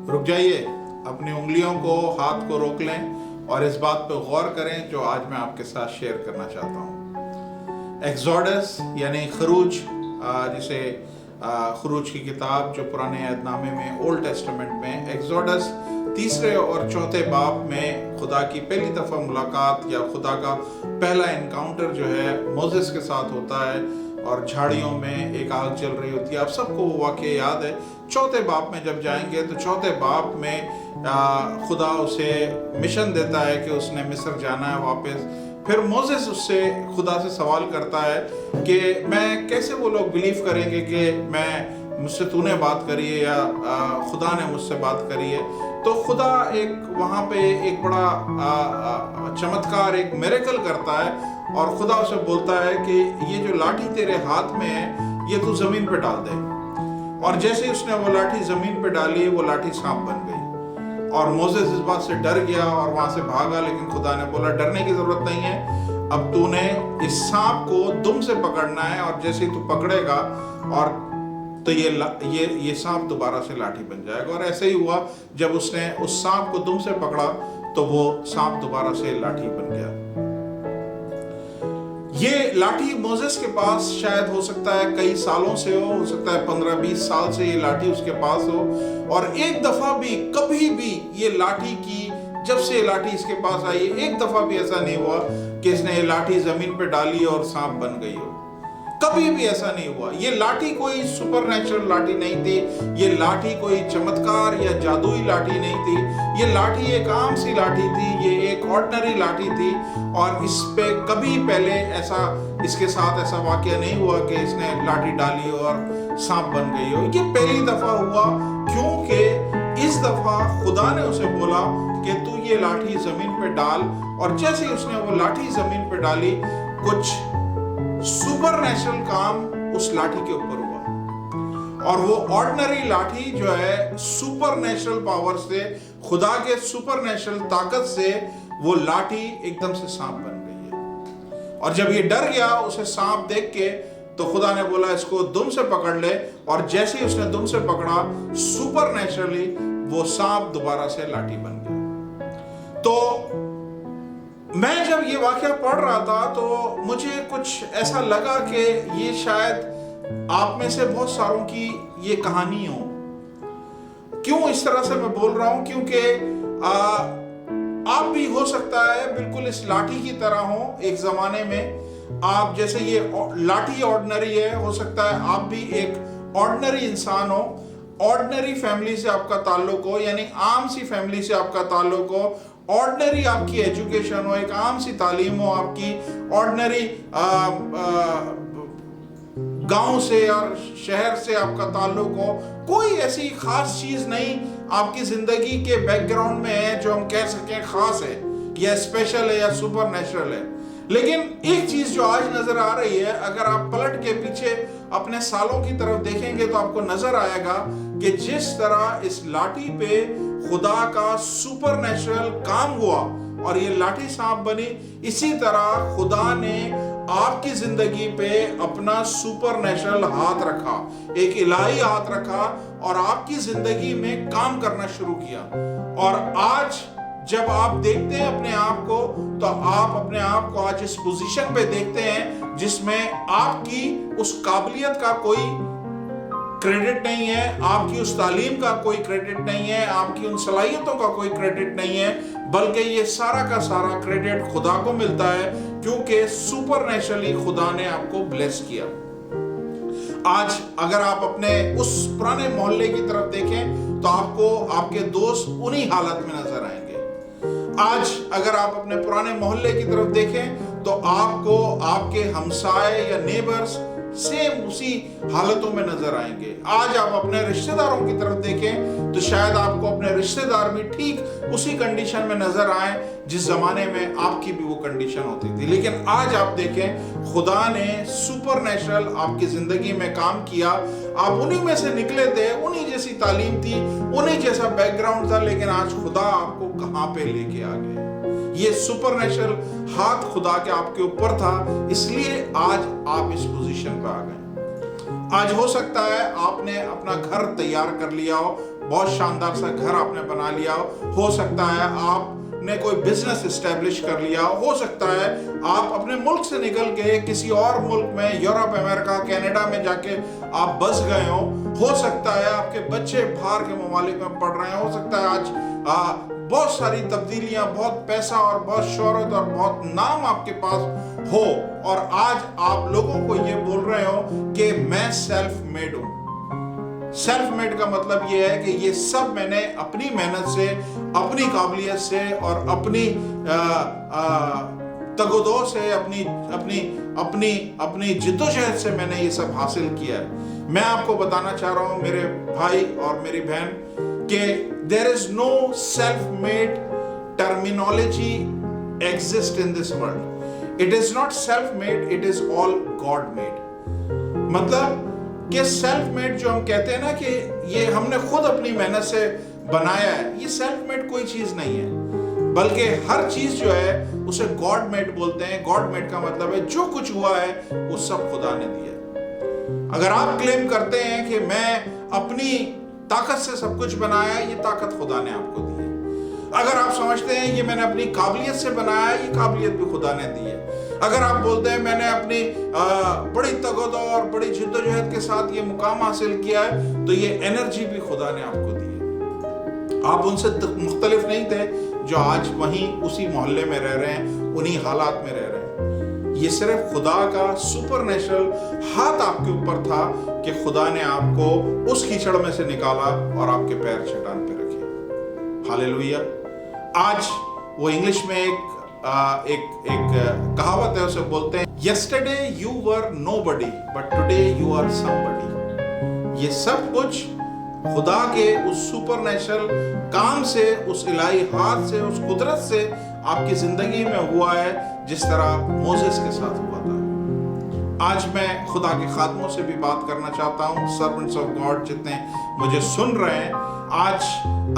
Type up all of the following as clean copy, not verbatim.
رک جائیے، اپنی انگلیوں کو، ہاتھ کو روک لیں اور اس بات پہ غور کریں جو آج میں آپ کے ساتھ شیئر کرنا چاہتا ہوں۔ ایکزوڈس یعنی خروج، جسے خروج کی کتاب جو پرانے عہد نامے میں اولڈ ٹیسٹمنٹ میں ایکزوڈس تیسرے اور چوتھے باب میں خدا کی پہلی دفعہ ملاقات یا خدا کا پہلا انکاؤنٹر جو ہے موسیس کے ساتھ ہوتا ہے، اور جھاڑیوں میں ایک آگ جل رہی ہوتی ہے۔ آپ سب کو وہ واقعہ یاد ہے۔ چوتھے باب میں جب جائیں گے تو چوتھے باب میں خدا اسے مشن دیتا ہے کہ اس نے مصر جانا ہے واپس۔ پھر موسیس اس سے خدا سے سوال کرتا ہے کہ میں کیسے وہ لوگ بلیو کریں گے کہ مجھ سے تو نے بات کری ہے یا خدا نے مجھ سے بات کری ہے۔ تو خدا ایک وہاں پہ ایک بڑا چمتکار، ایک میریکل کرتا ہے، اور خدا اسے بولتا ہے کہ یہ جو لاٹھی تیرے ہاتھ میں ہے یہ تو زمین پہ ڈال دے۔ اور جیسے ہی اس نے وہ لاٹھی زمین پہ ڈالی، وہ لاٹھی سانپ بن گئی، اور موسیس اس بات سے ڈر گیا اور وہاں سے بھاگا۔ لیکن خدا نے بولا ڈرنے کی ضرورت نہیں ہے، اب تو نے اس سانپ کو دم سے پکڑنا ہے، اور جیسے ہی تو پکڑے گا اور تو یہ سانپ دوبارہ سے لاٹھی بن جائے گا۔ اور ایسے ہی ہوا، جب اس نے اس سانپ کو دم سے پکڑا تو وہ سانپ دوبارہ سے لاٹھی بن گیا۔ یہ لاٹھی موسیس کے پاس شاید ہو سکتا ہے کئی سالوں سے ہو سکتا ہے 15-20 سال سے یہ لاٹھی اس کے پاس ہو، اور ایک دفعہ بھی کبھی بھی یہ لاٹھی کی، جب سے یہ لاٹھی اس کے پاس آئی ایک دفعہ بھی ایسا نہیں ہوا کہ اس نے یہ لاٹھی زمین پہ ڈالی اور سانپ بن گئی ہو۔ کبھی بھی ایسا نہیں ہوا۔ یہ لاٹھی کوئی سپر نیچرل لاٹھی نہیں تھی، یہ لاٹھی کوئی چمتکار یا جادوئی لاٹھی نہیں تھی، یہ لاٹھی ایک عام سی لاٹھی تھی، یہ ایک آرڈنری لاٹھی تھی، اور اس پہ کبھی پہلے اس کے ساتھ ایسا واقعہ نہیں ہوا کہ اس نے لاٹھی ڈالی اور سانپ بن گئی ہو۔ یہ پہلی دفعہ ہوا، کیونکہ اس دفعہ خدا نے اسے بولا کہ تو یہ لاٹھی زمین پہ ڈال، اور جیسے ہی اس نے وہ لاٹھی زمین پہ ڈالی، کچھ سپر نیچرل کام اس لاٹھی کے اوپر ہوا، اور وہ آرڈنری لاٹھی جو ہے سپر نیچرل پاور سے، خدا کے سپر نیچرل طاقت سے، وہ لاٹھی ایک دم سے سانپ بن گئی ہے۔ اور جب یہ ڈر گیا اسے سانپ دیکھ کے، تو خدا نے بولا اس کو دم سے پکڑ لے، اور جیسے ہی اس نے دم سے پکڑا، سپر نیچرلی وہ سانپ دوبارہ سے لاٹھی بن گیا۔ تو میں جب یہ واقعہ پڑھ رہا تھا تو مجھے کچھ ایسا لگا کہ یہ شاید آپ میں سے بہت ساروں کی یہ کہانی ہو۔ کیوں اس طرح سے میں بول رہا ہوں؟ کیونکہ آپ بھی ہو سکتا ہے بالکل اس لاٹھی کی طرح ہو ایک زمانے میں۔ آپ جیسے یہ لاٹھی آرڈنری ہے، ہو سکتا ہے آپ بھی ایک آرڈنری انسان ہو، آرڈنری فیملی سے آپ کا تعلق ہو، یعنی عام سی فیملی سے آپ کا تعلق ہو، آرڈنری آپ کی ایجوکیشن ہو، ایک عام سی تعلیم ہو آپ کی، آرڈنری گاؤں سے اور شہر سے آپ کا تعلق ہو، کوئی ایسی خاص چیز نہیں آپ کی زندگی کے بیک گراؤنڈ میں ہے جو ہم کہہ سکیں خاص ہے یا اسپیشل ہے یا سپر نیچرل ہے۔ لیکن ایک چیز جو آج نظر آ رہی ہے، اگر آپ پلٹ کے پیچھے اپنے سالوں کی طرف دیکھیں گے تو آپ کو نظر آئے گا کہ جس طرح اس لاٹھی پہ خدا کا سپر نیچرل کام ہوا اور یہ لاٹھی سانپ بنی، اسی طرح خدا نے آپ کی زندگی پہ اپنا سپر نیچرل ہاتھ رکھا، ایک الہی ہاتھ رکھا، اور آپ کی زندگی میں کام کرنا شروع کیا۔ اور آج جب آپ دیکھتے ہیں اپنے آپ کو، تو آپ اپنے آپ کو آج اس پوزیشن پہ دیکھتے ہیں جس میں آپ کی اس قابلیت کا کوئی کریڈٹ نہیں ہے، آپ کی اس تعلیم کا کوئی کریڈٹ نہیں ہے، آپ کی ان صلاحیتوں کا کوئی کریڈٹ نہیں ہے، بلکہ یہ سارا کا سارا کریڈٹ خدا کو ملتا ہے، کیونکہ سپر نیچرلی خدا نے آپ کو بلیس کیا۔ آج اگر آپ اپنے اس پرانے محلے کی طرف دیکھیں تو آپ کو آپ کے دوست انہی حالت میں نظر آئیں گے۔ آج اگر آپ اپنے پرانے محلے کی طرف دیکھیں تو آپ کو آپ کے ہمسائے یا نیبرز سیم اسی حالتوں میں نظر آئیں گے۔ آج آپ اپنے رشتہ داروں کی طرف دیکھیں تو شاید آپ کو اپنے رشتہ دار بھی ٹھیک اسی کنڈیشن میں نظر آئیں جس زمانے میں آپ کی بھی وہ کنڈیشن ہوتی تھی۔ لیکن آج آپ دیکھیں خدا نے سپر نیچرل آپ کی زندگی میں کام کیا، آپ انہی میں سے نکلے تھے، انہی جیسی تعلیم تھی، انہی جیسا بیک گراؤنڈ تھا، لیکن آج خدا آپ کو کہاں پہ لے کے آ گئے۔ یہ سپر نیچرل ہاتھ خدا کے آپ کے اوپر تھا، اس لیے آج آپ اس پوزیشن پہ آ گئے۔ آج ہو سکتا ہے آپ نے اپنا گھر تیار کر لیا ہو، बहुत शानदार सा घर आपने बना लिया हो सकता है आपने कोई बिजनेस एस्टेब्लिश कर लिया हो सकता है आप अपने मुल्क से निकल के किसी और मुल्क में यूरोप, अमेरिका, कनाडा में जाके आप बस गए हो सकता है आपके बच्चे बाहर के ममालिक में पढ़ रहे हैं, हो सकता है आज बहुत सारी तब्दीलियां, बहुत पैसा और बहुत शोहरत और बहुत नाम आपके पास हो और आज आप लोगों को ये बोल रहे हो कि मैं सेल्फ मेड हूं। सेल्फ मेड का मतलब ये है कि ये सब मैंने अपनी मेहनत से, अपनी काबिलियत से और अपनी तगोदो से, अपनी जिद्दोजहद से मैंने ये सब हासिल किया है। मैं आपको बताना चाह रहा हूं मेरे भाई और मेरी बहन कि there is no self-made terminology exist in this world. It is not self-made, it is all God-made. मतलब कि self-made जो हम कहते हैं ना कि ये हमने खुद अपनी मेहनत से बनाया है, ये self-made कोई चीज नहीं है, बल्कि हर चीज जो है उसे God-made बोलते हैं। God-made का मतलब है जो कुछ हुआ है वो सब खुदा ने दिया है। अगर आप क्लेम करते हैं कि मैं अपनी ताकत से सब कुछ बनाया, ये ताकत खुदा ने आपको दी है। अगर आप समझते हैं ये मैंने अपनी काबिलियत से बनाया, ये काबिलियत भी खुदा ने दी है। अगर आप बोलते हैं मैंने अपनी बड़ी तगदो और बड़ी जिद्दोजहद के साथ ये मुकाम हासिल किया है, तो ये एनर्जी भी खुदा ने आपको दी है। आप उनसे मुख्तलिफ नहीं थे जो आज वहीं उसी मोहल्ले में रह रहे हैं, उन्हीं हालात में रह रहे हैं। ये सिर्फ खुदा का सुपरनेचुरल हाथ आपके ऊपर था कि खुदा ने आपको उस कीचड़ में से निकाला और आपके पैर चट्टान पे रखे। हालेलुया। आज वो इंग्लिश में एक कहावत है, उसे बोलते हैं yesterday you were nobody but today you are somebody. ये सब कुछ खुदा के उस सुपरनेचुरल काम से, उस इलाही हाथ से, उस कुदरत से आपकी जिंदगी में हुआ है, जिस तरह मोसेस के साथ हुआ था। आज मैं खुदा के खादमों से भी बात करना चाहता हूँ, सर्वेंट्स ऑफ गॉड जितने मुझे सुन रहे हैं। आज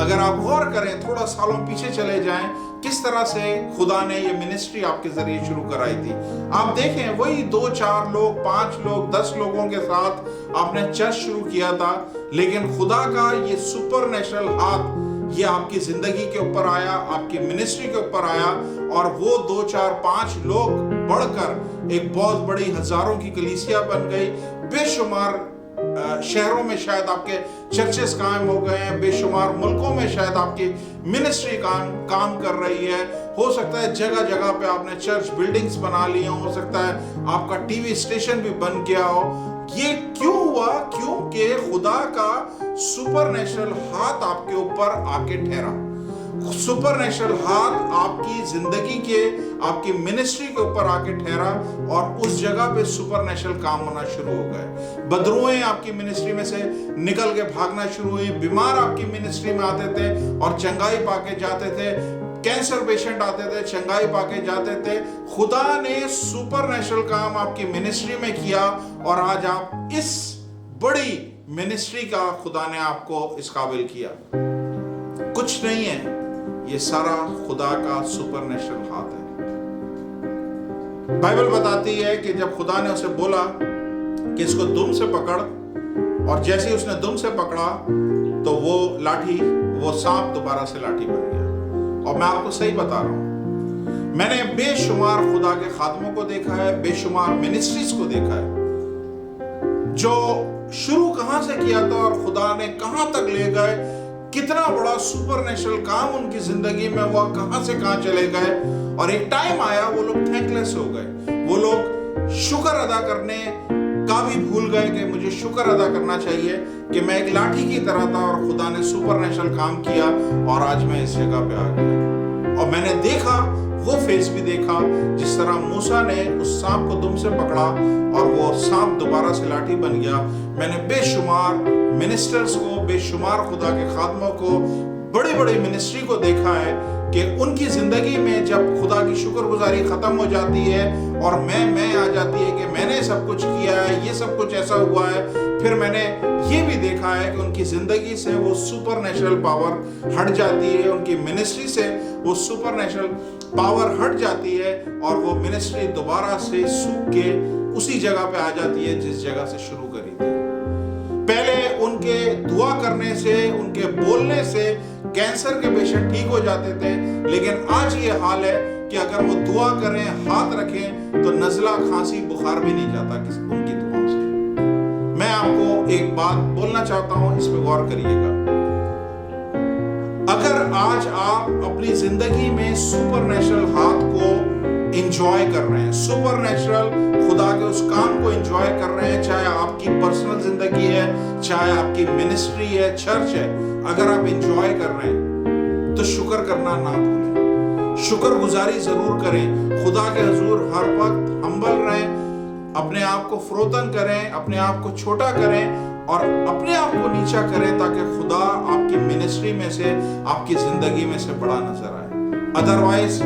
अगर आप गौर करें, थोड़ा सालों पीछे चले जाएं, किस तरह से खुदा ने ये मिनिस्ट्री आपके जरिए शुरू कराई थी। आप देखें वही 2, 4 लोग, 5 लोग, 10 लोगों के साथ आपने चर्च शुरू किया था, लेकिन खुदा का ये सुपरनेचुरल हाथ ये आपकी जिंदगी के ऊपर आया, आपकी मिनिस्ट्री के ऊपर आया और वो 2, 4, 5 लोग बढ़कर एक बहुत बड़ी हजारों की कलीसिया बन गई। बेशुमार शहरों में शायद आपके चर्चेस कायम हो गए हैं, बेशुमार मुल्कों में शायद आपकी मिनिस्ट्री काम कर रही है। हो सकता है जगह जगह पे आपने चर्च बिल्डिंग्स बना ली हो सकता है आपका टीवी स्टेशन भी बन गया हो। ये क्यों हुआ? क्योंकि खुदा का सुपरनेचुरल हाथ आपके ऊपर आके ठहरा। सुपरनेचुरल हाथ आपकी जिंदगी के, आपकी मिनिस्ट्री के ऊपर आके ठहरा और उस जगह पे सुपरनेचुरल काम होना शुरू हो गए। बदरूएं आपकी मिनिस्ट्री में से निकल के भागना शुरू हुई, बीमार आपकी मिनिस्ट्री में आते थे और चंगाई पाके जाते थे, कैंसर पेशेंट आते थे, चंगाई पाके जाते थे। खुदा ने सुपरनेचुरल काम आपकी मिनिस्ट्री में किया और आज आप इस बड़ी मिनिस्ट्री का खुदा ने आपको इस काबिल किया। कुछ नहीं है, ये सारा खुदा का सुपरनेचुरल हाथ है। बाइबल बताती है कि जब खुदा ने उसे बोला कि इसको दुम से पकड़, और जैसे ही उसने दुम से पकड़ा तो वो लाठी, वो सांप दोबारा से लाठी बन गया। और मैं आपको सही बता रहा हूं, मैंने बेशुमार खुदा के खादमों को देखा है, बेशुमार मिनिस्ट्रीज को देखा है जो शुरू कहां से किया था और खुदा ने कहां तक ले गए, कितना बड़ा सुपरनेचुरल काम उनकी जिंदगी में हुआ, कहां से कहां चले गए। और एक टाइम आया वो लोग थैंकलेस हो गए, वो लोग शुक्र अदा करने का भी भूल गए कि मुझे शुक्र अदा करना चाहिए कि मैं एक लाठी की तरह था और खुदा ने सुपरनेचुरल काम किया और आज मैं इस जगह पे आ गया। और मैंने देखा, वो फेस भी देखा जिस तरह मूसा ने उस सांप को दुम से पकड़ा और वो सांप दोबारा से लाठी बन गया। मैंने बेशुमार मिनिस्टर्स को, बेशुमार खुदा के खादमों को, बड़ी बड़ी मिनिस्ट्री को देखा है कि उनकी जिंदगी में जब खुदा की शुक्रगुजारी खत्म हो जाती है और मैं आ जाती है कि मैंने सब कुछ किया है, ये सब कुछ ऐसा हुआ है, फिर मैंने ये भी देखा है कि उनकी जिंदगी से वो सुपरनेचुरल पावर हट जाती है, उनकी मिनिस्ट्री से वो सुपरनेचुरल पावर हट जाती है और वो मिनिस्ट्री दोबारा से सूख के उसी जगह पे आ जाती है जिस जगह से शुरू करी थी। पहले उनके के दुआ करने से, उनके बोलने से कैंसर के पेशेंट ठीक हो जाते थे, लेकिन आज ये हाल है कि अगर वो दुआ करें, हाथ रखें, तो नज़ला, खांसी, बुखार भी नहीं जाता उनकी दुआओं से। मैं आपको एक बात बोलना चाहता हूं, इस पे गौर करिएगा। अगर आज आप अपनी जिंदगी में सुपरनेचुरल हाथ को एंजॉय कर रहे हैं, सुपरनेचुरल खुदा के उस काम को एंजॉय कर रहे हैं, चाहे आपकी पर्सनल जिंदगी है, चाहे आपकी मिनिस्ट्री है, चर्च है, अगर आप एंजॉय कर रहे हैं तो शुक्र करना ना भूलें, शुक्रगुजारी जरूर करें। खुदा के हुजूर हर वक्त हम्बल रहें, अपने आप को फ्रोतन करें, अपने आप को छोटा करें और अपने आप को नीचा करें, ताकि खुदा आपकी मिनिस्ट्री में से, आपकी जिंदगी में से बड़ा नजर आए। अदरवाइज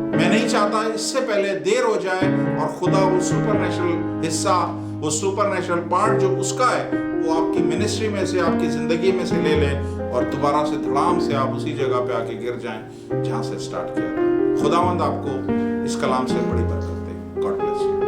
मैं नहीं चाहता इससे पहले देर हो जाए और खुदा वो सुपरनेचुरल हिस्सा, वो सुपरनेचुरल पार्ट जो उसका है, वो आपकी मिनिस्ट्री में से, आपकी जिंदगी में से ले ले और दोबारा से धड़ाम से आप उसी जगह पे आके गिर जाएं जहां से स्टार्ट किया था। खुदावंद आपको इस कलाम से बड़ी बरकत दे। God bless you.